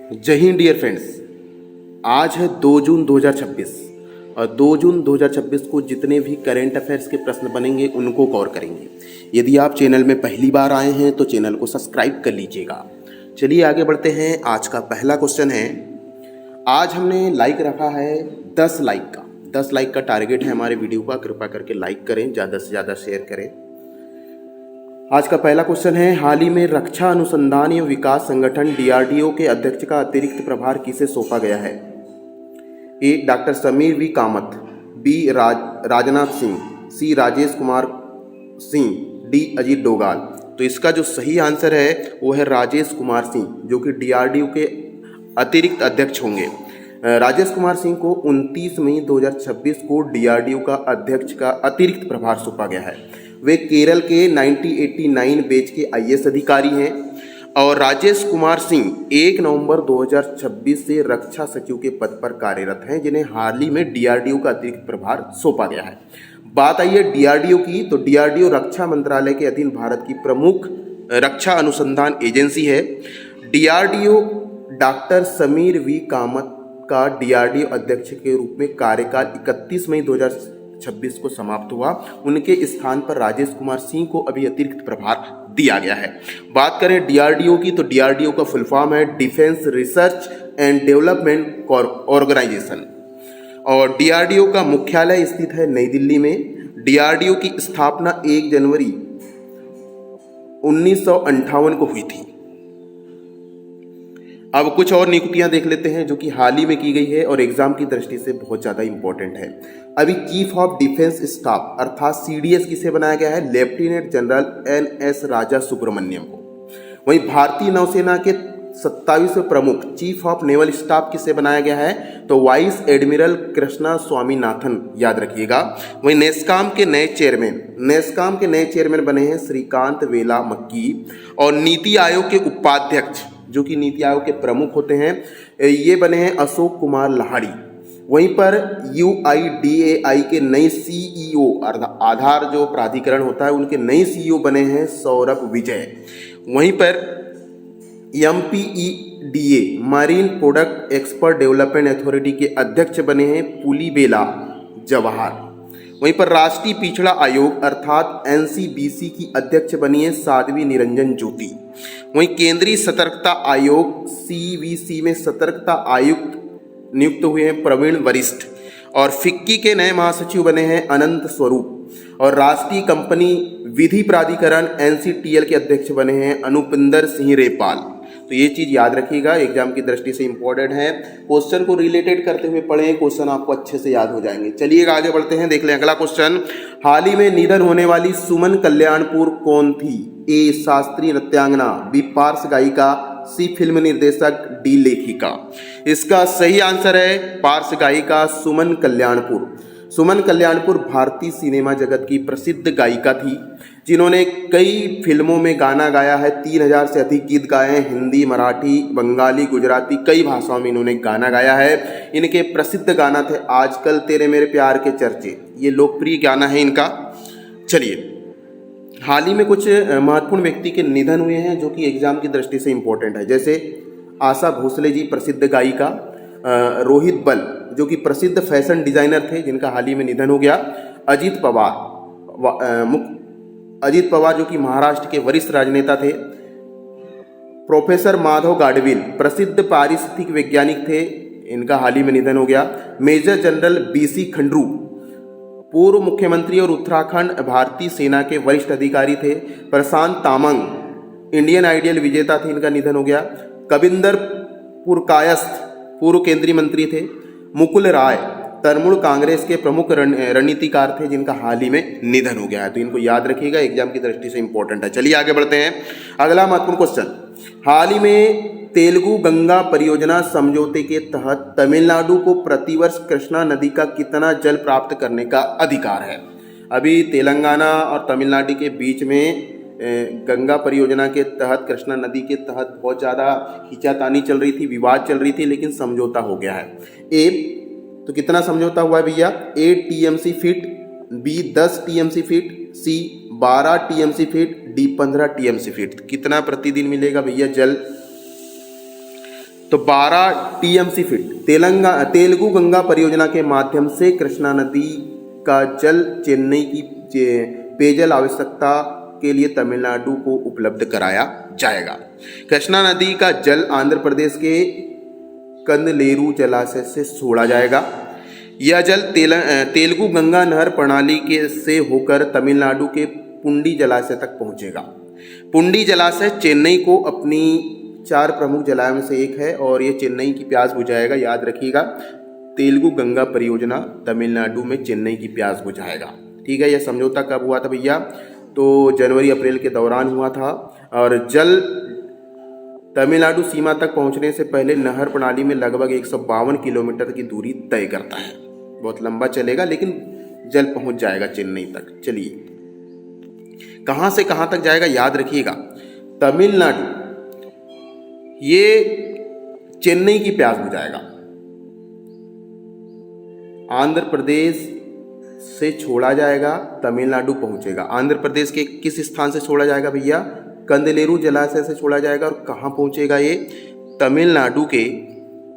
जय Hind dear friends. आज है 2 जून 2026 और 2 जून 2026 को जितने भी करेंट अफेयर्स के प्रश्न बनेंगे उनको कवर करेंगे। यदि आप चैनल में पहली बार आए हैं तो चैनल को सब्सक्राइब कर लीजिएगा। चलिए आगे बढ़ते हैं। आज का पहला क्वेश्चन है, आज हमने लाइक रखा है 10 लाइक का। 10 लाइक का टारगेट है हमारे वीडियो का। कृपा करके लाइक करें, ज़्यादा से ज़्यादा शेयर करें। आज का पहला क्वेश्चन है, हाल ही में रक्षा अनुसंधान एवं विकास संगठन डीआरडीओ के अध्यक्ष का अतिरिक्त प्रभार किसे सौंपा गया है? A doctor Sameer V Kamat, B Rajnath Singh, C Rajesh Kumar Singh, D Ajit Doval. तो इसका जो सही आंसर है वो है राजेश कुमार सिंह, जो कि डीआरडीओ के अतिरिक्त अध्यक्ष होंगे। राजेश कुमार सिंह को 29 मई 2026 को डीआरडीओ का अध्यक्ष का अतिरिक्त प्रभार सौंपा गया है। वे केरल के 1989 बैच के आईएएस अधिकारी हैं और राजेश कुमार सिंह 1 नवंबर 2026 से रक्षा सचिव के पद पर कार्यरत हैं, जिन्हें हाल ही में डीआरडीओ का अतिरिक्त प्रभार सौंपा गया है। बात आई है डीआरडीओ की, तो डीआरडीओ रक्षा मंत्रालय के अधीन भारत की प्रमुख रक्षा अनुसंधान एजेंसी है। DRDO doctor Sameer V Kamat का डीआरडीओ अध्यक्ष के रूप में कार्यकाल 31 मई 2026 को समाप्त हुआ। उनके स्थान पर राजेश कुमार सिंह को अभी अतिरिक्त प्रभार दिया गया है। बात करें डीआरडीओ की, तो डीआरडीओ का फुल फॉर्म है defence research and development organisation और डीआरडीओ का मुख्यालय स्थित है नई दिल्ली में। डीआरडीओ की स्थापना 1 जनवरी 1958 को हुई थी। अब कुछ और नियुक्तियां देख लेते हैं जो कि हाल ही में की गई है और एग्जाम की दृष्टि से बहुत ज़्यादा इंपॉर्टेंट है। अभी चीफ ऑफ डिफेंस स्टाफ अर्थात सीडीएस किसे बनाया गया है? लेफ्टिनेंट जनरल एनएस राजा सुब्रमण्यम को। वहीं भारतीय नौसेना के 27वें प्रमुख चीफ ऑफ नेवल स्टाफ किसे बनाया गया है? तो वाइस एडमिरल कृष्णा स्वामीनाथन, याद रखिएगा। वहीं नेस्कॉम के नए चेयरमैन बने हैं श्रीकांत वेला मक्की और नीति आयोग के उपाध्यक्ष, जो कि नीति आयोग के प्रमुख होते हैं, ये बने हैं अशोक कुमार लाहिड़ी। वहीं पर यूआईडीएआई के नए सीईओ, आधार जो प्राधिकरण होता है, उनके नए सीईओ बने हैं सौरभ विजय। वहीं पर MPEDA marine product expert development authority के अध्यक्ष बने हैं पुलीबेला जवाहर। वहीं पर राष्ट्रीय पिछड़ा आयोग अर्थात एनसीबीसी की अध्यक्ष बनी है साध्वी निरंजन ज्योति। वहीं केंद्रीय सतर्कता आयोग सीवीसी में सतर्कता आयुक्त नियुक्त हुए हैं प्रवीण वरिष्ठ और फिक्की के नए महासचिव बने हैं अनंत स्वरूप और राष्ट्रीय कंपनी विधि प्राधिकरण एनसीटीएल के अध्यक्ष बने हैं अनुपिंदर सिंह रेपाल। तो ये चीज याद रखिएगा, एग्जाम की दृष्टि से इंपॉर्टेंट है। क्वेश्चन को रिलेटेड करते हुए पढ़ें, क्वेश्चन आपको अच्छे से याद हो जाएंगे। चलिए आगे बढ़ते हैं, देख लें अगला क्वेश्चन। हाल ही में निधन होने वाली सुमन कल्याणपुर कौन थी? ए शास्त्रीय नृत्यांगना, बी पार्श्व गायिका, सी फिल्म निर्देशक, डी लेखिका। इसका सही आंसर है पार्श्व गायिका सुमन कल्याणपुर। सुमन कल्याणपुर भारतीय सिनेमा जगत की प्रसिद्ध गायिका थी, जिन्होंने कई फिल्मों में गाना गाया है। 3000 से अधिक गीत गाए हैं। हिंदी, मराठी, बंगाली, गुजराती, कई भाषाओं में इन्होंने गाना गाया है। इनके प्रसिद्ध गाना थे आजकल तेरे मेरे प्यार के चर्चे, ये लोकप्रिय गाना है इनका। चलिए, हाल ही में कुछ महत्वपूर्ण व्यक्ति के निधन हुए हैं जो कि एग्जाम की दृष्टि से इंपॉर्टेंट है, जैसे आशा भोसले जी प्रसिद्ध गायिका, रोहित बल जो कि प्रसिद्ध फैशन डिजाइनर थे जिनका हाल ही में निधन हो गया, अजीत पवार जो कि महाराष्ट्र के वरिष्ठ राजनेता थे, प्रोफेसर माधव गाडविल प्रसिद्ध पारिस्थितिक वैज्ञानिक थे, इनका हाल ही में निधन हो गया, मेजर जनरल बीसी खंडरू पूर्व मुख्यमंत्री और उत्तराखंड भारतीय सेना के वरिष्ठ अधिकारी थे, प्रशांत तामंग इंडियन आइडियल विजेता थे, इनका निधन हो गया, कविंदर पुरकायस्थ पूर्व केंद्रीय मंत्री थे, मुकुल राय तृणमूल कांग्रेस के प्रमुख रणनीतिकार थे, जिनका हाल ही में निधन हो गया है। तो इनको याद रखिएगा, एग्जाम की दृष्टि से इंपॉर्टेंट है। चलिए आगे बढ़ते हैं, अगला महत्वपूर्ण क्वेश्चन। हाल ही में तेलुगु गंगा परियोजना समझौते के तहत तमिलनाडु को प्रतिवर्ष कृष्णा नदी का कितना जल प्राप्त करने का अधिकार है? अभी तेलंगाना और तमिलनाडु के बीच में गंगा परियोजना के तहत, कृष्णा नदी के तहत बहुत ज़्यादा खींचातानी चल रही थी, विवाद चल रही थी, लेकिन समझौता हो गया है। ए तो कितना समझौता हुआ है भैया? 8 TMC feet, B 10 TMC feet, C 12 TMC feet, D 15 TMC feet. कितना प्रतिदिन मिलेगा भैया जल? तो 12 टीएमसी फीट तेलुगु गंगा परियोजना के माध्यम से कृष्णा नदी का जल चेन्नई की पेयजल आवश्यकता के लिए तमिलनाडु को उपलब्ध कराया जाएगा। कृष्णा नदी का जल आंध्र प्रदेश के कंदलेरू जलाशय से छोड़ा जाएगा। यह जल तेलुगु गंगा नहर प्रणाली के से होकर तमिलनाडु के पुंडी जलाशय तक पहुंचेगा। पुंडी जलाशय चेन्नई को अपनी 4 प्रमुख जलाशयों में से एक है और ये चेन्नई की प्यास बुझाएगा। याद रखिएगा, तेलुगु गंगा परियोजना तमिलनाडु में चेन्नई की प्यास बुझाएगा। ठीक है, यह समझौता कब हुआ था भैया? तो जनवरी अप्रैल के दौरान हुआ था। और जल तमिलनाडु सीमा तक पहुंचने से पहले नहर प्रणाली में लगभग 152 किलोमीटर की दूरी तय करता है। बहुत लंबा चलेगा लेकिन जल पहुंच जाएगा चेन्नई तक। चलिए, कहां से कहां तक जाएगा याद रखिएगा। तमिलनाडु ये चेन्नई की प्यास बुझाएगा। आंध्र प्रदेश से छोड़ा जाएगा, तमिलनाडु पहुंचेगा। आंध्र प्रदेश के किस स्थान से छोड़ा जाएगा भैया? कंदलेरू जलाशय से छोड़ा जाएगा। और कहां पहुंचेगा ये? तमिलनाडु के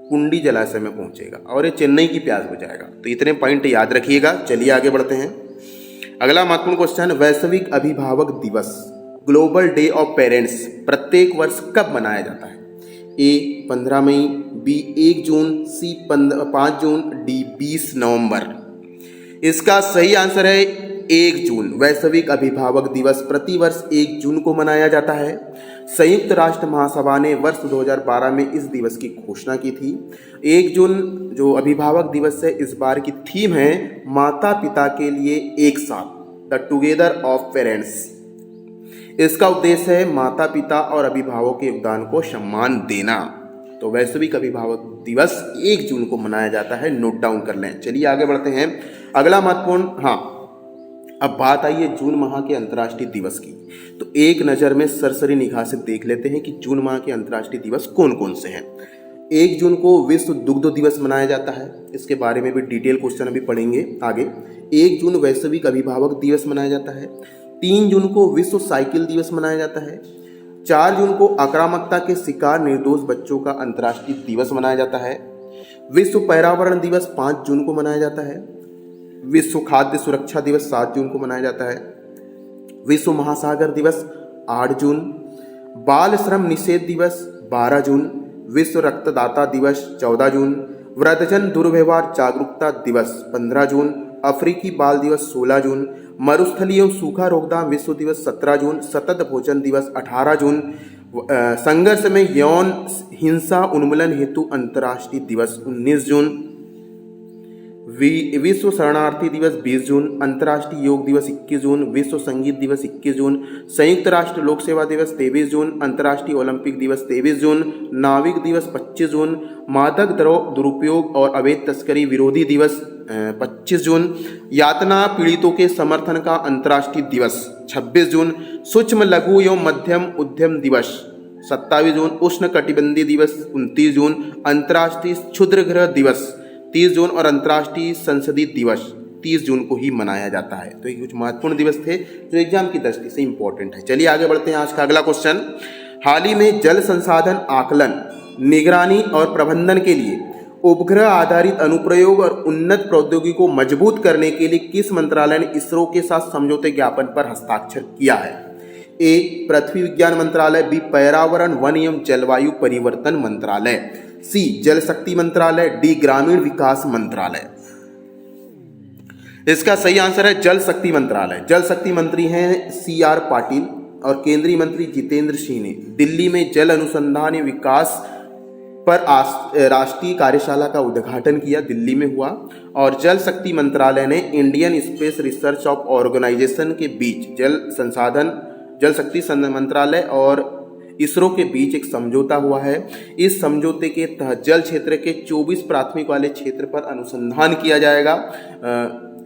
पुंडी जलाशय में पहुंचेगा और ये चेन्नई की प्यास बुझाएगा। तो इतने पॉइंट याद रखिएगा। चलिए आगे बढ़ते हैं। अगला महत्वपूर्ण क्वेश्चन, वैश्विक अभिभावक दिवस ग्लोबल डे ऑफ पेरेंट्स प्रत्येक वर्ष कब मनाया जाता है? ए 15 मई, बी 1 जून, सी 5 जून, डी 20 नवंबर। इसका सही आंसर है 1 जून। वैश्विक अभिभावक दिवस प्रतिवर्ष 1 जून को मनाया जाता है। संयुक्त राष्ट्र महासभा ने वर्ष 2012 में इस दिवस की घोषणा की थी। 1 जून जो अभिभावक दिवस है, इस बार की थीम है माता पिता के लिए एक साथ, द टुगेदर ऑफ पेरेंट्स। इसका उद्देश्य है माता पिता और अभिभावक के योगदान को सम्मान देना। तो वैश्विक अभिभावक दिवस 1 जून को मनाया जाता है, नोट डाउन कर लें। चलिए आगे बढ़ते हैं। अगला महत्वपूर्ण, अब बात आई है जून माह के अंतर्राष्ट्रीय दिवस की। तो एक नज़र में सरसरी निगाह से देख लेते हैं कि जून माह के अंतर्राष्ट्रीय दिवस कौन कौन से हैं। 1 जून को विश्व दुग्ध दिवस मनाया जाता है। इसके बारे में भी डिटेल क्वेश्चन अभी पढ़ेंगे आगे। 1 जून वैश्विक अभिभावक दिवस मनाया जाता है। 3 जून को विश्व साइकिल दिवस मनाया जाता है। 4 जून को आक्रामकता के शिकार निर्दोष बच्चों का अंतर्राष्ट्रीय दिवस मनाया जाता है। विश्व पर्यावरण दिवस 5 जून को मनाया जाता है। विश्व खाद्य सुरक्षा दिवस 7 जून को मनाया जाता है। विश्व महासागर दिवस 8 जून। बाल श्रम निषेध दिवस 12 जून। विश्व रक्तदाता दिवस 14 जून। वृद्धजन दुर्व्यवहार जागरूकता दिवस 15 जून। अफ्रीकी बाल दिवस 16 जून। मरुस्थलीय एवं सूखा रोकथाम विश्व दिवस 17 जून। सतत भोजन दिवस 18 जून। संघर्ष में यौन हिंसा उन्मूलन हेतु अंतर्राष्ट्रीय दिवस 19 जून। विश्व शरणार्थी दिवस 20 जून। अंतर्राष्ट्रीय योग दिवस 21 जून। विश्व संगीत दिवस 21 जून। संयुक्त राष्ट्र लोक सेवा दिवस 23 जून। अंतर्राष्ट्रीय ओलंपिक दिवस 23 जून। नाविक दिवस 25 जून। मादक द्रव्य दुरुपयोग और अवैध तस्करी विरोधी दिवस 25 जून। यातना पीड़ितों के समर्थन का अंतर्राष्ट्रीय दिवस 26 जून। सूक्ष्म लघु एवं मध्यम उद्यम दिवस 27 जून। उष्ण कटिबंधीय दिवस 29 जून। अंतर्राष्ट्रीय क्षुद्रगृह दिवस 30 जून और अंतर्राष्ट्रीय संसदीय दिवस 30 जून को ही मनाया जाता है। तो ये कुछ महत्वपूर्ण दिवस थे जो एग्जाम की दृष्टि से इंपॉर्टेंट है। चलिए आगे बढ़ते हैं। आज का अगला क्वेश्चन, हाल ही में जल संसाधन आकलन, निगरानी और प्रबंधन के लिए उपग्रह आधारित अनुप्रयोग और उन्नत प्रौद्योगिकी को मजबूत करने के लिए किस मंत्रालय ने इसरो के साथ समझौते ज्ञापन पर हस्ताक्षर किया है? ए पृथ्वी विज्ञान मंत्रालय, बी पर्यावरण वन एवं जलवायु परिवर्तन मंत्रालय, सी जल शक्ति मंत्रालय, डी ग्रामीण विकास मंत्रालय। इसका सही आंसर है जल शक्ति मंत्रालय। जल शक्ति मंत्री हैं CR पाटिल और केंद्रीय मंत्री जितेंद्र सिंह ने दिल्ली में जल अनुसंधान एवं विकास पर राष्ट्रीय कार्यशाला का उद्घाटन किया, दिल्ली में हुआ। और जल शक्ति मंत्रालय ने Indian space research of organisation के बीच जल शक्ति मंत्रालय और इसरो के बीच एक समझौता हुआ है। इस समझौते के तहत जल क्षेत्र के 24 प्राथमिक वाले क्षेत्र पर अनुसंधान किया जाएगा,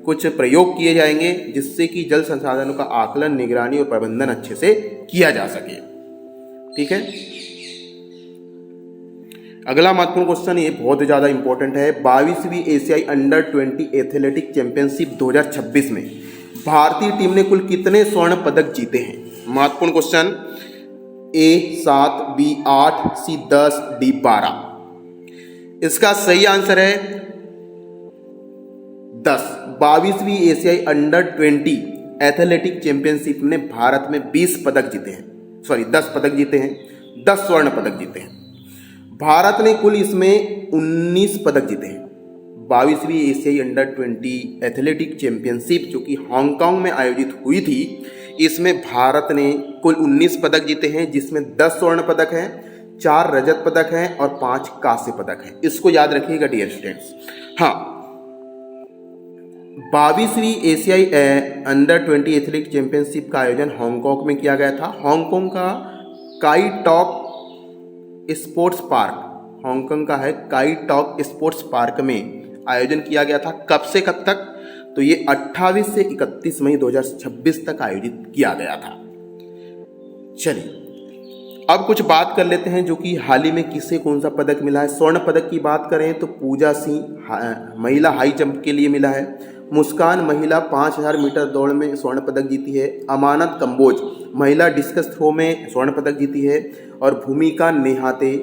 कुछ प्रयोग किए जाएंगे जिससे कि जल संसाधनों का आकलन, निगरानी और प्रबंधन अच्छे से किया जा सके। ठीक है, अगला महत्वपूर्ण क्वेश्चन, ये बहुत ज़्यादा इंपॉर्टेंट है। 22वीं एशियाई अंडर-20 एथलेटिक चैंपियनशिप 2026 में भारतीय टीम ने कुल कितने स्वर्ण पदक जीते हैं? महत्वपूर्ण question, A 7, B 8, C 10, D 12। इसका सही आंसर है 10। 22वीं एशियाई अंडर 20 एथलेटिक चैंपियनशिप में भारत में 20 पदक जीते हैं, 10 पदक जीते हैं, 10 स्वर्ण पदक जीते हैं। भारत ने कुल इसमें 19 पदक जीते हैं। 22वीं एशियाई अंडर 20 एथलेटिक चैंपियनशिप जो कि हांगकांग में आयोजित हुई थी, इसमें भारत ने कुल 19 पदक जीते हैं, जिसमें 10 स्वर्ण पदक हैं, 4 रजत पदक हैं और 5 कांस्य पदक हैं। इसको याद रखिएगा डियर स्टूडेंट्स। हाँ, 22वीं एशियाई अंडर 20 एथलेटिक चैंपियनशिप का आयोजन हांगकांग में किया गया था। हांगकांग का काई टॉक स्पोर्ट्स पार्क, हांगकांग का है काई टॉक स्पोर्ट्स पार्क में आयोजन किया गया था। कब से कब तक? तो ये 28 से 31 मई 2026 तक आयोजित किया गया था। चलिए अब कुछ बात कर लेते हैं जो कि हाल ही में किसे कौन सा पदक मिला है। स्वर्ण पदक की बात करें तो पूजा सिंह महिला हाई जंप के लिए मिला है। मुस्कान महिला 5000 मीटर दौड़ में स्वर्ण पदक जीती है। अमानत कंबोज महिला डिस्कस थ्रो में स्वर्ण पदक जीती है। और भूमिका नेहाते,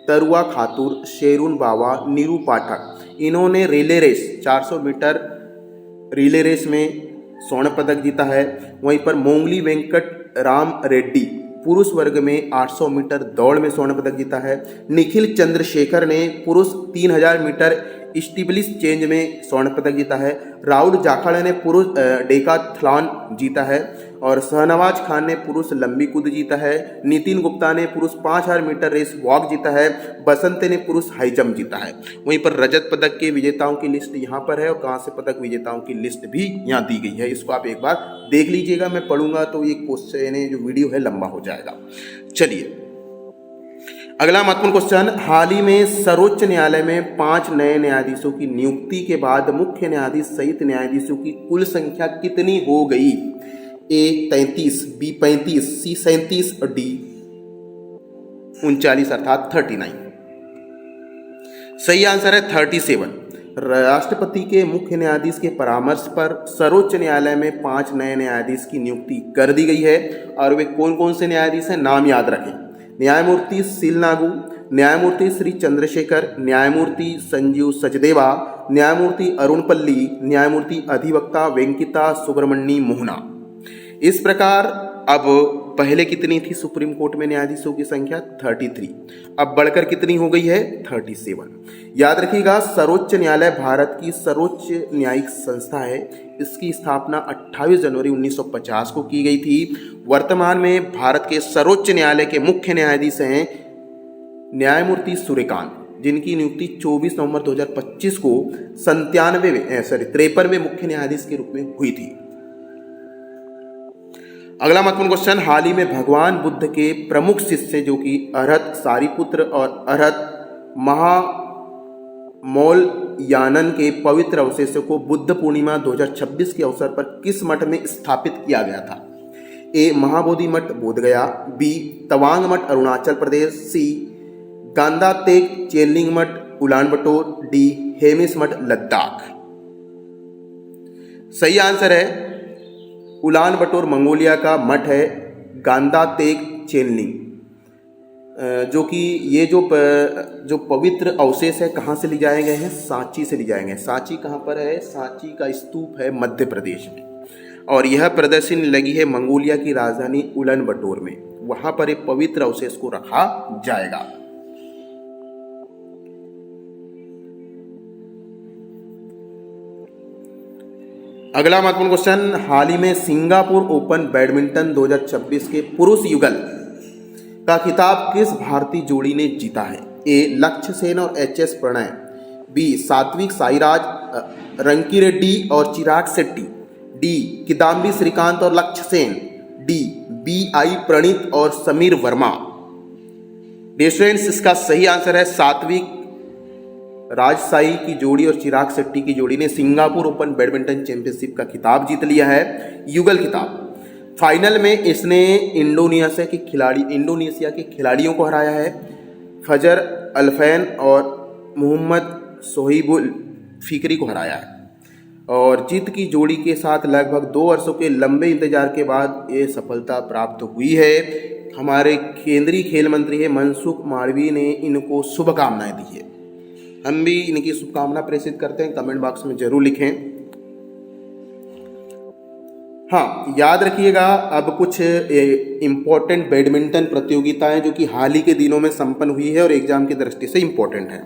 तरुआ खातूर, शेरून बावा, नीरू पाठक, इन्होंने relay race 400 metre relay race में स्वर्ण पदक जीता है। वहीं पर मोंगली वेंकट राम रेड्डी पुरुष वर्ग में 800 मीटर दौड़ में स्वर्ण पदक जीता है। निखिल चंद्रशेखर ने पुरुष 3000 मीटर स्टीबलिस चेंज में स्वर्ण पदक जीता है। राहुल जाखड़ ने पुरुष डेकाथलॉन जीता है। और शहनवाज खान ने पुरुष लंबी कूद जीता है। नितिन गुप्ता ने पुरुष 5000 मीटर रेस वॉक जीता है। बसंत ने पुरुष हाई जंप जीता है। वहीं पर रजत पदक के विजेताओं की लिस्ट यहाँ पर है और कांस्य पदक विजेताओं की लिस्ट भी यहाँ दी गई है। इसको आप एक बार देख लीजिएगा, मैं पढ़ूंगा तो ये क्वेश्चन जो वीडियो है लंबा हो जाएगा। चलिए अगला महत्वपूर्ण क्वेश्चन, हाल ही में सर्वोच्च न्यायालय में 5 नए न्यायाधीशों की नियुक्ति के बाद मुख्य न्यायाधीश सहित न्यायाधीशों की कुल संख्या कितनी हो गई? ए 33, बी 35, सी 37 और डी 39 अर्थात 39। सही आंसर है 37। राष्ट्रपति के मुख्य न्यायाधीश के परामर्श पर सर्वोच्च न्यायालय में 5 नए न्यायाधीश की नियुक्ति कर दी गई है। और वे कौन कौन से न्यायाधीश हैं, नाम याद रखें। न्यायमूर्ति सिलनागु, न्यायमूर्ति श्री चंद्रशेखर, न्यायमूर्ति संजीव सचदेवा, न्यायमूर्ति अरुण पल्ली, न्यायमूर्ति अधिवक्ता वेंकिता सुब्रमण्य मोहना। इस प्रकार अब पहले कितनी थी सुप्रीम कोर्ट में न्यायाधीशों की संख्या? 33। अब बढ़कर कितनी हो गई है? 37। याद रखिएगा, सर्वोच्च न्यायालय भारत की सर्वोच्च न्यायिक संस्था है। इसकी स्थापना 28 जनवरी 1950 को की गई थी। वर्तमान में भारत के सर्वोच्च न्यायालय के मुख्य न्यायाधीश हैं न्यायमूर्ति सूर्यकांत, जिनकी नियुक्ति 24 नवंबर 2025 को 53वें मुख्य न्यायाधीश के रूप में हुई थी। अगला महत्वपूर्ण क्वेश्चन, हाल ही में भगवान बुद्ध के प्रमुख शिष्य जो कि अरहत सारिपुत्र और अरहत महामौलयानन के पवित्र अवशेषों को बुद्ध पूर्णिमा 2026 के अवसर पर किस मठ में स्थापित किया गया था? ए महाबोधि मठ बोधगया, बी तवांग मठ अरुणाचल प्रदेश, सी गांदा तेग चेनलिंग मठ उलानबटोर, डी हेमिस मठ लद्दाख। सही आंसर है उलानबटोर मंगोलिया का मठ है गांदा तेग चेनलिंग, जो कि ये जो पवित्र अवशेष है कहाँ से ले जाए गए हैं? सांची से ले जाए गए। सांची कहाँ पर है? सांची का स्तूप है मध्य प्रदेश में। और यह प्रदर्शनी लगी है मंगोलिया की राजधानी उलानबटोर में। वहाँ पर एक पवित्र अवशेष को रखा जाएगा। अगला महत्वपूर्ण क्वेश्चन, हाल ही में सिंगापुर ओपन बैडमिंटन 2026 के पुरुष युगल का खिताब किस भारतीय जोड़ी ने जीता है? ए लक्ष्य सेन और एच.एस. प्रणय, बी सात्विक साईराज रंकीरेड्डी और चिराग शेट्टी, डी किदाम्बी श्रीकांत और लक्ष्य सेन, डी बी.आई. प्रणीत और समीर वर्मा। स्टूडेंट्स, इसका सही आंसर है सात्विक राजसाई की जोड़ी और चिराग शेट्टी की जोड़ी ने सिंगापुर ओपन बैडमिंटन चैंपियनशिप का खिताब जीत लिया है, युगल खिताब। फाइनल में इसने इंडोनेशिया के खिलाड़ियों को हराया है। फजर अल्फैन और मोहम्मद सोहिबुल फिक्री को हराया है। और जीत की जोड़ी के साथ लगभग 2 वर्षों के लंबे इंतजार के बाद ये सफलता प्राप्त हुई है। हमारे केंद्रीय खेल मंत्री है मनसुख मांडवीय ने इनको शुभकामनाएं दी है। हम भी इनकी शुभकामना प्रेषित करते हैं, कमेंट बॉक्स में जरूर लिखें। हाँ, याद रखिएगा अब कुछ इम्पोर्टेंट बैडमिंटन प्रतियोगिताएं जो कि हाल ही के दिनों में संपन्न हुई है और एग्जाम की दृष्टि से इम्पोर्टेंट है।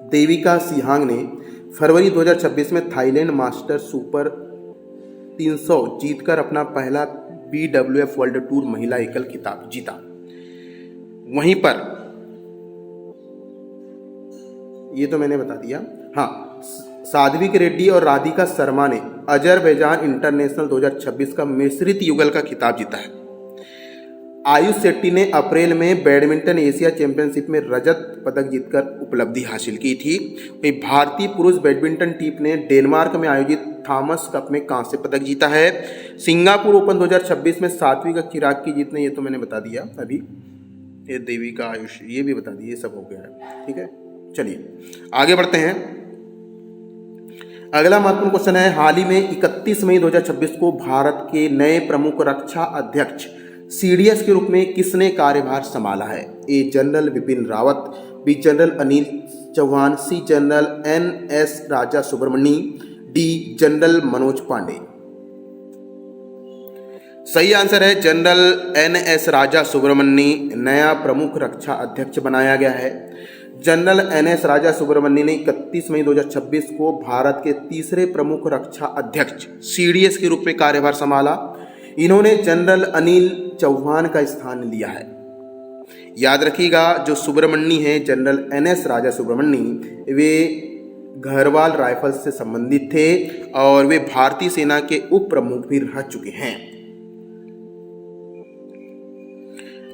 देविका सिहांग ने फरवरी 2026 में थाईलैंड मास्टर सुपर 300 जीतकर अपना पहला BWF वर्ल्ड टूर महिला एकल खिताब जीता। वहीं पर ये तो मैंने बता दिया। हाँ, साध्विक रेड्डी और राधिका शर्मा ने अजरबैजान इंटरनेशनल 2026 का मिश्रित युगल का खिताब जीता है। आयुष शेट्टी ने अप्रैल में बैडमिंटन एशिया चैंपियनशिप में रजत पदक जीतकर उपलब्धि हासिल की थी। वहीं भारतीय पुरुष बैडमिंटन टीम ने डेनमार्क में आयोजित थॉमस कप में कांस्य पदक जीता है। सिंगापुर ओपन 2026 में सात्विक और चिराग की जीत ने, ये तो मैंने बता दिया अभी, ये देविका आयुष ये भी बता दिया, ये सब हो गया है। ठीक है, चलिए आगे बढ़ते हैं। अगला महत्वपूर्ण क्वेश्चन है, हाल ही में 31 मई 2026 को भारत के नए प्रमुख रक्षा अध्यक्ष CDS के रूप में किसने कार्यभार संभाला है? A general Vipin Rawat, B general Anil Chauhan, C general NS Raja Subramani, D general Manoj Pande. सही आंसर है जनरल NS राजा सुब्रमणी नया प्रमुख रक्षा अध्यक्ष बनाया गया है। जनरल NS राजा सुब्रमण्यम ने 31 मई 2026 को भारत के तीसरे प्रमुख रक्षा अध्यक्ष CDS के रूप में कार्यभार संभाला। इन्होंने जनरल अनिल चौहान का स्थान लिया है। याद रखिएगा, जो सुब्रमण्यम है जनरल NS राजा सुब्रमण्यम, वे गढ़वाल राइफल्स से संबंधित थे और वे भारतीय सेना के उप प्रमुख भी रह चुके हैं।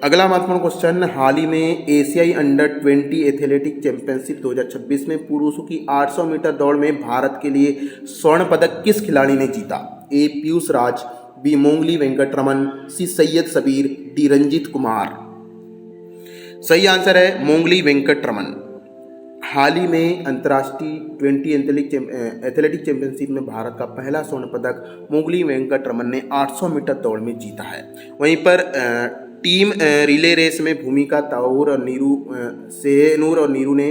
अगला महत्वपूर्ण क्वेश्चन, हाल ही में एशियाई अंडर 20 एथलेटिक चैंपियनशिप 2026 में पुरुषों की 800 मीटर दौड़ में भारत के लिए स्वर्ण पदक किस खिलाड़ी ने जीता? ए पीयूष राज, बी मोंगली वेंकटरमन, सी सैयद सबीर, डी रंजीत कुमार। सही आंसर है मोंगली वेंकटरमन। हाल ही में अंतर्राष्ट्रीय 20 एथलेटिक चैंपियनशिप में भारत का पहला स्वर्ण पदक मोंगली वेंकटरमन ने 800 मीटर दौड़ में जीता है। वहीं पर टीम रिले रेस में भूमिका ताऊर और सेहनूर और नीरू ने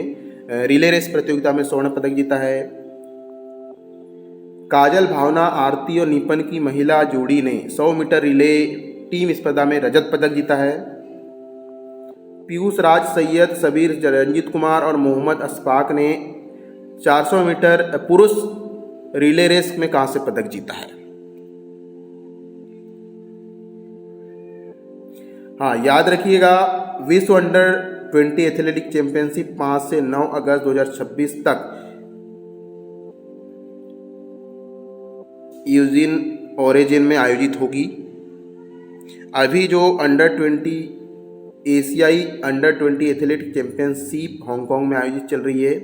रिले रेस प्रतियोगिता में स्वर्ण पदक जीता है। काजल भावना, आरती और निपन की महिला जोड़ी ने 100 मीटर रिले टीम स्पर्धा में रजत पदक जीता है। पीयूष राज, सैयद सबीर, रंजीत कुमार और मोहम्मद अशफाक ने 400 मीटर पुरुष रिले रेस में कांस्य पदक जीता है। हाँ, याद रखिएगा, विश्व अंडर 20 एथलेटिक चैंपियनशिप 5 से 9 अगस्त 2026 तक यूजिन ओरेजिन में आयोजित होगी। अभी जो अंडर 20 एशियाई अंडर 20 एथलेटिक चैंपियनशिप हांगकांग में आयोजित चल रही है।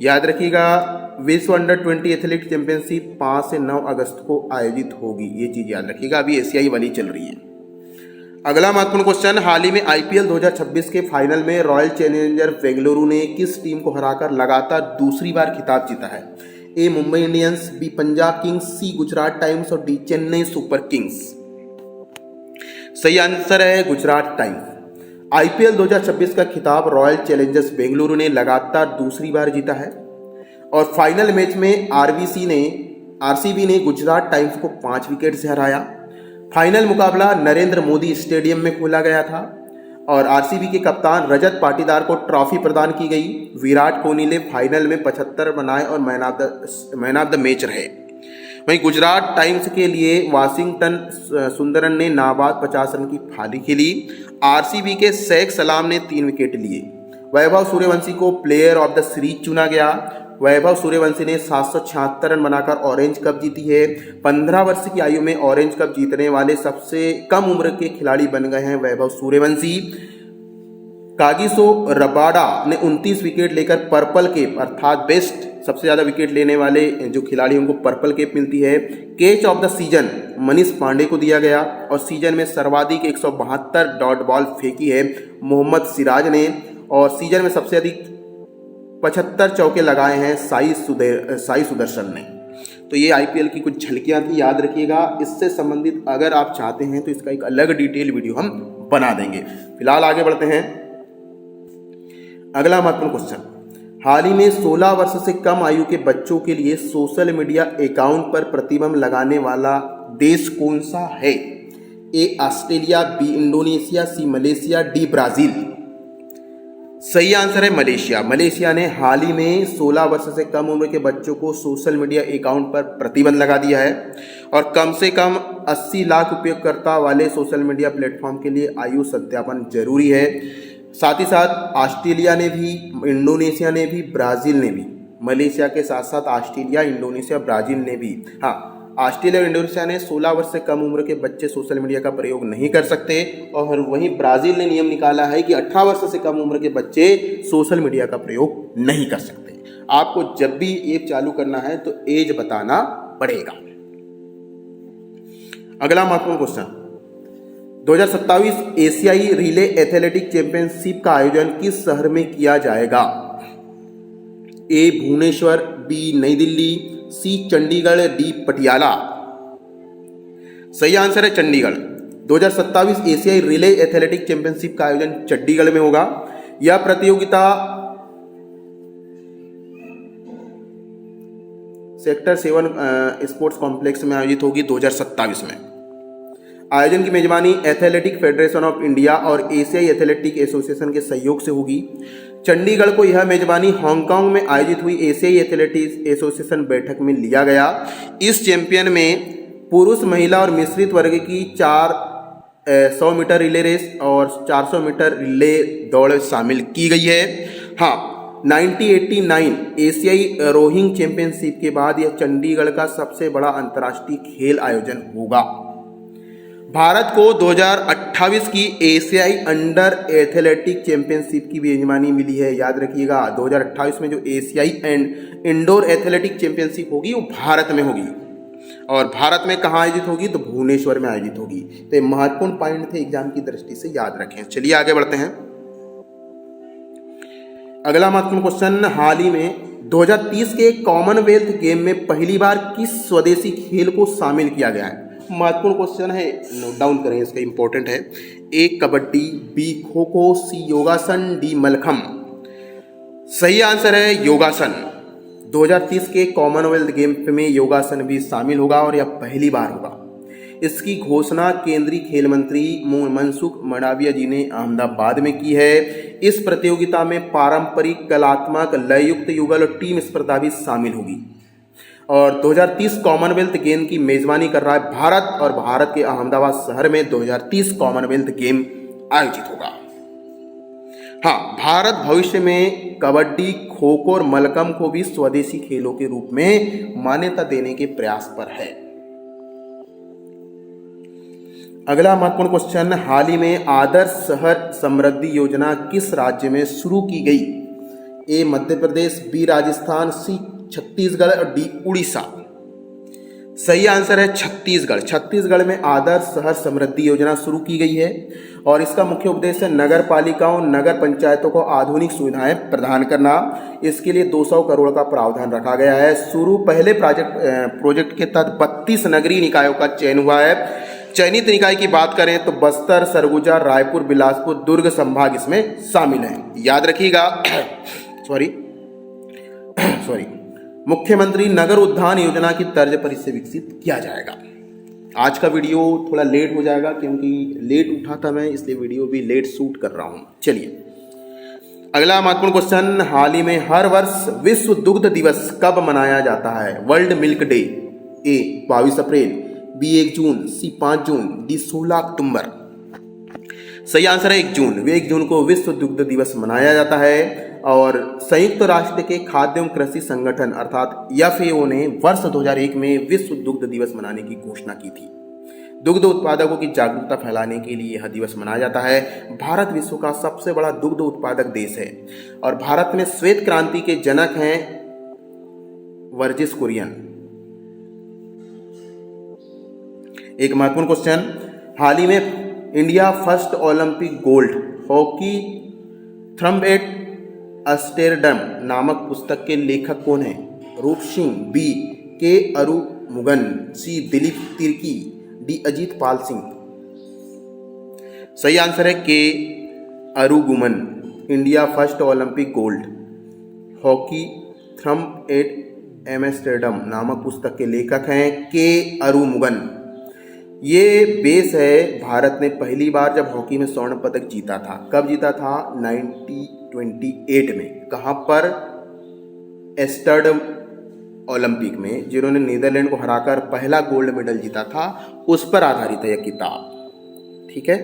याद रखिएगा, विश्व अंडर 20 एथलेटिक चैंपियनशिप 5 से 9 अगस्त को आयोजित होगी, ये चीज याद रखिएगा। अभी एशियाई वाली चल रही है। अगला महत्वपूर्ण क्वेश्चन, हाल ही में IPL 2026 के फाइनल में रॉयल चैलेंजर बेंगलुरु ने किस टीम को हराकर लगातार दूसरी बार खिताब जीता है? A Mumbai Indians, B Punjab Kings, C Gujarat Times और डी चेन्नई सुपर किंग्स। सही आंसर है गुजरात टाइम्स। IPL 2026 का खिताब रॉयल चैलेंजर्स बेंगलुरु ने लगातार दूसरी बार जीता है और फाइनल मैच में RCB ने गुजरात टाइम्स को 5 विकेट से हराया। फाइनल मुकाबला नरेंद्र मोदी स्टेडियम में खेला गया था और RCB के कप्तान रजत पाटीदार को ट्रॉफी प्रदान की गई। विराट कोहली ने फाइनल में 75 बनाए और मैन ऑफ द मैच रहे। वहीं गुजरात टाइम्स के लिए वाशिंगटन सुंदरन ने नाबाद 50 रन की पारी खेली। RCB के शेख सलाम ने 3 विकेट लिए। वैभव सूर्यवंशी को प्लेयर ऑफ द सीरीज चुना गया। वैभव सूर्यवंशी ने 776 रन बनाकर ऑरेंज कप जीती है। 15 वर्ष की आयु में ऑरेंज कप जीतने वाले सबसे कम उम्र के खिलाड़ी बन गए हैं वैभव सूर्यवंशी। कागिसो रबाडा ने 29 विकेट लेकर पर्पल केप अर्थात बेस्ट सबसे ज़्यादा विकेट लेने वाले जो खिलाड़ियों को पर्पल केप मिलती है। Catch of the season Manish Pandey को दिया गया और सीजन में सर्वाधिक 172 डॉट बॉल फेंकी है मोहम्मद सिराज ने और सीजन में सबसे अधिक 75 चौके लगाए हैं साई सुदर्शन ने। तो ये IPL की कुछ झलकियां थी, याद रखिएगा। इससे संबंधित अगर आप चाहते हैं तो इसका एक अलग डिटेल वीडियो हम बना देंगे। फिलहाल आगे बढ़ते हैं। अगला महत्वपूर्ण क्वेश्चन, हाल ही में 16 वर्ष से कम आयु के बच्चों के लिए सोशल मीडिया अकाउंट पर प्रतिबंध लगाने वाला देश कौन सा है? A Australia, B Indonesia, C Malaysia, D Brazil. सही आंसर है मलेशिया। मलेशिया ने हाल ही में 16 वर्ष से कम उम्र के बच्चों को सोशल मीडिया अकाउंट पर प्रतिबंध लगा दिया है और कम से कम 80 लाख उपयोगकर्ता वाले सोशल मीडिया प्लेटफॉर्म के लिए आयु सत्यापन जरूरी है। साथ ही साथ ऑस्ट्रेलिया ने भी, इंडोनेशिया ने भी, ब्राजील ने भी, मलेशिया के साथ साथ ऑस्ट्रेलिया, इंडोनेशिया, ब्राजील ने भी, हाँ, ऑस्ट्रेलिया और इंडोनेशिया ने 16 वर्ष से कम उम्र के बच्चे सोशल मीडिया का प्रयोग नहीं कर सकते और वहीं ब्राजील ने नियम निकाला है कि 18 वर्ष से कम उम्र के बच्चे सोशल मीडिया का प्रयोग नहीं कर सकते। आपको जब भी ऐप चालू करना है तो एज बताना पड़ेगा। अगला महत्वपूर्ण क्वेश्चन, 2027 एशियाई रिले एथलेटिक चैंपियनशिप का आयोजन किस शहर में किया जाएगा? ए भुवनेश्वर, बी नई दिल्ली, सी चंडीगढ़, डी पटियाला। सही आंसर है चंडीगढ़। 2027 एशियाई रिले एथलेटिक चैंपियनशिप का आयोजन चंडीगढ़ में होगा। यह प्रतियोगिता सेक्टर 7 स्पोर्ट्स कॉम्प्लेक्स में आयोजित होगी 2027 में। आयोजन की मेजबानी एथलेटिक फेडरेशन ऑफ इंडिया और एशियाई एथलेटिक एसोसिएशन के सहयोग से होगी। चंडीगढ़ को यह मेजबानी हांगकांग में आयोजित हुई एशियाई एथलेटिक्स एसोसिएशन बैठक में लिया गया। इस चैंपियन में पुरुष, महिला और मिश्रित वर्ग की 100 मीटर रिले रेस और 400 मीटर रिले दौड़ शामिल की गई है। हाँ, 1989 एशियाई रोइंग चैंपियनशिप के बाद यह चंडीगढ़ का सबसे बड़ा अंतर्राष्ट्रीय खेल आयोजन होगा। भारत को 2028 की एशियाई अंडर एथलेटिक चैंपियनशिप की मेजबानी मिली है। याद रखिएगा, 2028 में जो एशियाई एंड इंडोर एथलेटिक चैंपियनशिप होगी वो भारत में होगी और भारत में कहाँ आयोजित होगी? तो भुवनेश्वर में आयोजित होगी। तो ये महत्वपूर्ण पॉइंट थे, एग्जाम की दृष्टि से याद रखें। चलिए आगे बढ़ते हैं। अगला महत्वपूर्ण क्वेश्चन, हाल ही में 2030 के कॉमनवेल्थ गेम में पहली बार किस स्वदेशी खेल को शामिल किया गया है? महत्वपूर्ण क्वेश्चन है, नोट डाउन करें, इसका इंपॉर्टेंट है। ए कबड्डी, बी खो खो, सी योगासन, डी मलखम। सही आंसर है योगासन। 2030 के कॉमनवेल्थ गेम में योगासन भी शामिल होगा और यह पहली बार होगा। इसकी घोषणा केंद्रीय खेल मंत्री मनसुख मंडाविया जी ने अहमदाबाद में की है। इस प्रतियोगिता में पारंपरिक, कलात्मक, लययुक्त युगल और टीम स्पर्धा भी शामिल होगी और 2030 कॉमनवेल्थ गेम की मेजबानी कर रहा है भारत और भारत के अहमदाबाद शहर में 2030 कॉमनवेल्थ गेम आयोजित होगा। हाँ, भारत भविष्य में कबड्डी, खो खो और मलखम को भी स्वदेशी खेलों के रूप में मान्यता देने के प्रयास पर है। अगला महत्वपूर्ण क्वेश्चन, हाल ही में आदर्श शहर समृद्धि योजना किस राज्य में शुरू की गई? ए मध्य प्रदेश, बी राजस्थान, सी छत्तीसगढ़ और डी उड़ीसा। सही आंसर है छत्तीसगढ़। छत्तीसगढ़ में आदर्श शहर समृद्धि योजना शुरू की गई है और इसका मुख्य उद्देश्य नगर पालिकाओं, नगर पंचायतों को आधुनिक सुविधाएं प्रदान करना। इसके लिए 200 करोड़ का प्रावधान रखा गया है। पहले प्रोजेक्ट के तहत 32 नगरीय निकायों का चयन हुआ है। चयनित निकाय की बात करें तो बस्तर, सरगुजा, रायपुर, बिलासपुर, दुर्ग संभाग इसमें शामिल है। याद रखिएगा सॉरी मुख्यमंत्री नगर उद्यान योजना की तर्ज पर इसे विकसित किया जाएगा। आज का वीडियो थोड़ा लेट हो जाएगा क्योंकि लेट उठा था मैं, इसलिए वीडियो भी लेट शूट कर रहा हूं। चलिए अगला महत्वपूर्ण क्वेश्चन, हाल ही में हर वर्ष विश्व दुग्ध दिवस कब मनाया जाता है? World Milk Day. ए 22 अप्रैल, बी 1 जून, सी 5 जून, डी 16 अक्टूबर। सही आंसर है 1 जून। 1 जून को विश्व दुग्ध दिवस मनाया जाता है और संयुक्त राष्ट्र के खाद्य एवं कृषि संगठन अर्थात FAO ने वर्ष 2001 में विश्व दुग्ध दिवस मनाने की घोषणा की थी। दुग्ध उत्पादकों की जागरूकता फैलाने के लिए यह दिवस मनाया जाता है। भारत विश्व का सबसे बड़ा दुग्ध उत्पादक देश है और भारत में श्वेत क्रांति के जनक हैं वर्जिस कुरियन। एक महत्वपूर्ण क्वेश्चन, हाल ही में India first Olympic gold hockey triumph at Amsterdam नामक पुस्तक के लेखक कौन है? रूप Singh, B K Arumugam, C Dilip Tirkey, D Ajit Pal Singh. सही आंसर है K Arumugam. India first Olympic gold, hockey triumph at Amsterdam नामक पुस्तक के लेखक हैं के अरुमुगन। ये बेस है भारत ने पहली बार जब हॉकी में स्वर्ण पदक जीता था। कब जीता था? 1928 में। कहाँ पर? एम्स्टर्डम ओलंपिक में, जिन्होंने नीदरलैंड को हराकर पहला गोल्ड मेडल जीता था, उस पर आधारित है यह किताब। ठीक है।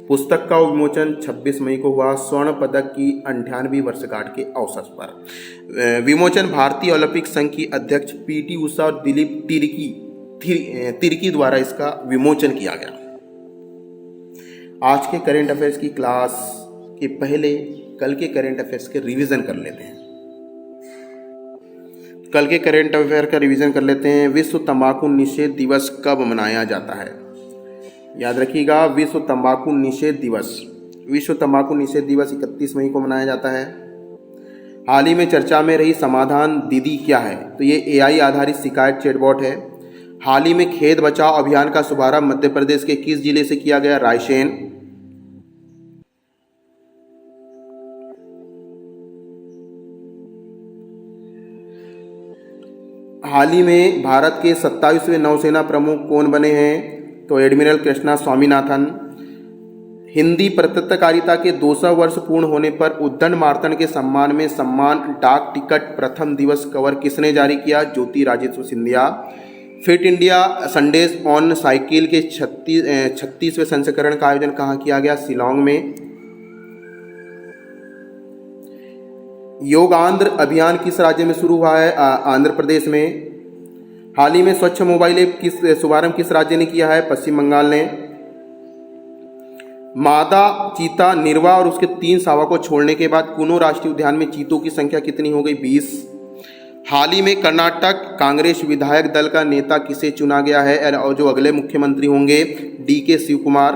पुस्तक का विमोचन 26 मई को हुआ, स्वर्ण पदक की 98वीं वर्षगांठ के अवसर पर। विमोचन भारतीय ओलंपिक संघ की अध्यक्ष पीटी उषा और दिलीप तिर्की द्वारा इसका विमोचन किया गया। आज के करेंट अफेयर्स की क्लास के पहले कल के करेंट अफेयर्स के रिवीजन कर लेते हैं। कल के करेंट अफेयर का रिवीजन कर लेते हैं। विश्व तंबाकू निषेध दिवस कब मनाया जाता है? याद रखिएगा, विश्व तंबाकू निषेध दिवस 31 मई को मनाया जाता है। हाल ही में चर्चा में रही समाधान दीदी क्या है? तो ये AI आधारित शिकायत चैटबॉट है। हाल ही में खेत बचाओ अभियान का शुभारंभ मध्य प्रदेश के किस जिले से किया गया? रायसेन। हाल ही में भारत के 27वें नौसेना प्रमुख कौन बने हैं? तो एडमिरल कृष्णा स्वामीनाथन। हिंदी पत्रकारिता के 200 वर्ष पूर्ण होने पर उद्दंड मार्तंड के सम्मान में सम्मान डाक टिकट प्रथम दिवस कवर किसने जारी किया? Jyoti Rajeshwar Scindia. Fit India Sundays on cycle के 36वें संस्करण का आयोजन कहाँ किया गया? शिलोंग में। योग आंध्र अभियान किस राज्य में शुरू हुआ है? आंध्र प्रदेश में। हाल ही में स्वच्छ मोबाइल ऐप शुभारंभ किस राज्य ने किया है? पश्चिम बंगाल ने। मादा चीता निर्वा और उसके 3 शावक को छोड़ने के बाद कुनो राष्ट्रीय उद्यान में चीतों की संख्या कितनी हो गई? 20। हाल ही में कर्नाटक कांग्रेस विधायक दल का नेता किसे चुना गया है और जो अगले मुख्यमंत्री होंगे? DK शिव कुमार।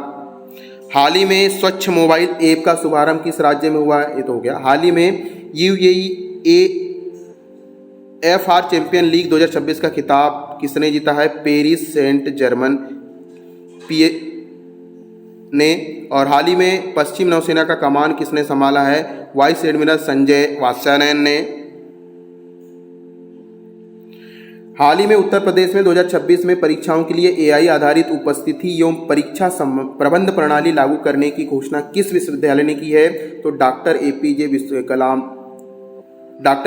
हाल ही में स्वच्छ मोबाइल ऐप का शुभारंभ किस राज्य में हुआ है? ये तो हो गया। हाल ही में UAE चैंपियन लीग 2026 का खिताब किसने जीता है? पेरिस सेंट जर्मन ने। और हाल ही में पश्चिम नौसेना का कमान किसने संभाला है? वाइस एडमिरल संजय वात्स्यायन ने। हाल ही में उत्तर प्रदेश में 2026 में परीक्षाओं के लिए AI आधारित उपस्थिति एवं परीक्षा प्रबंध प्रणाली लागू करने की घोषणा किस विश्वविद्यालय ने की है? तो डॉक्टर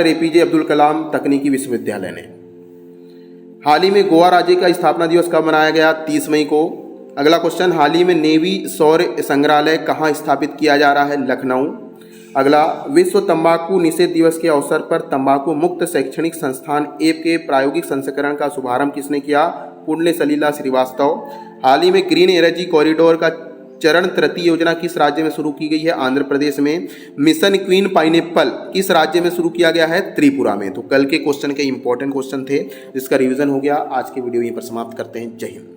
APJ अब्दुल कलाम तकनीकी विश्वविद्यालय ने। हाल ही में गोवा राज्य का स्थापना दिवस कब मनाया गया? 30 मई को। अगला क्वेश्चन, हाल ही में नेवी सौर संग्रहालय कहाँ स्थापित किया जा रहा है? लखनऊ। अगला, विश्व तंबाकू निषेध दिवस के अवसर पर तंबाकू मुक्त शैक्षणिक संस्थान ऐप के प्रायोगिक संस्करण का शुभारंभ किसने किया? पुण्य सलीला श्रीवास्तव। हाल ही में ग्रीन एनर्जी कॉरिडोर का चरण 3 योजना किस राज्य में शुरू की गई है? आंध्र प्रदेश में। मिशन क्वीन पाइनएप्पल किस राज्य में शुरू किया गया है? त्रिपुरा में। तो कल के क्वेश्चन के इंपॉर्टेंट क्वेश्चन थे जिसका रिवीजन हो गया। आज की वीडियो यहीं पर समाप्त करते हैं। जय हिंद।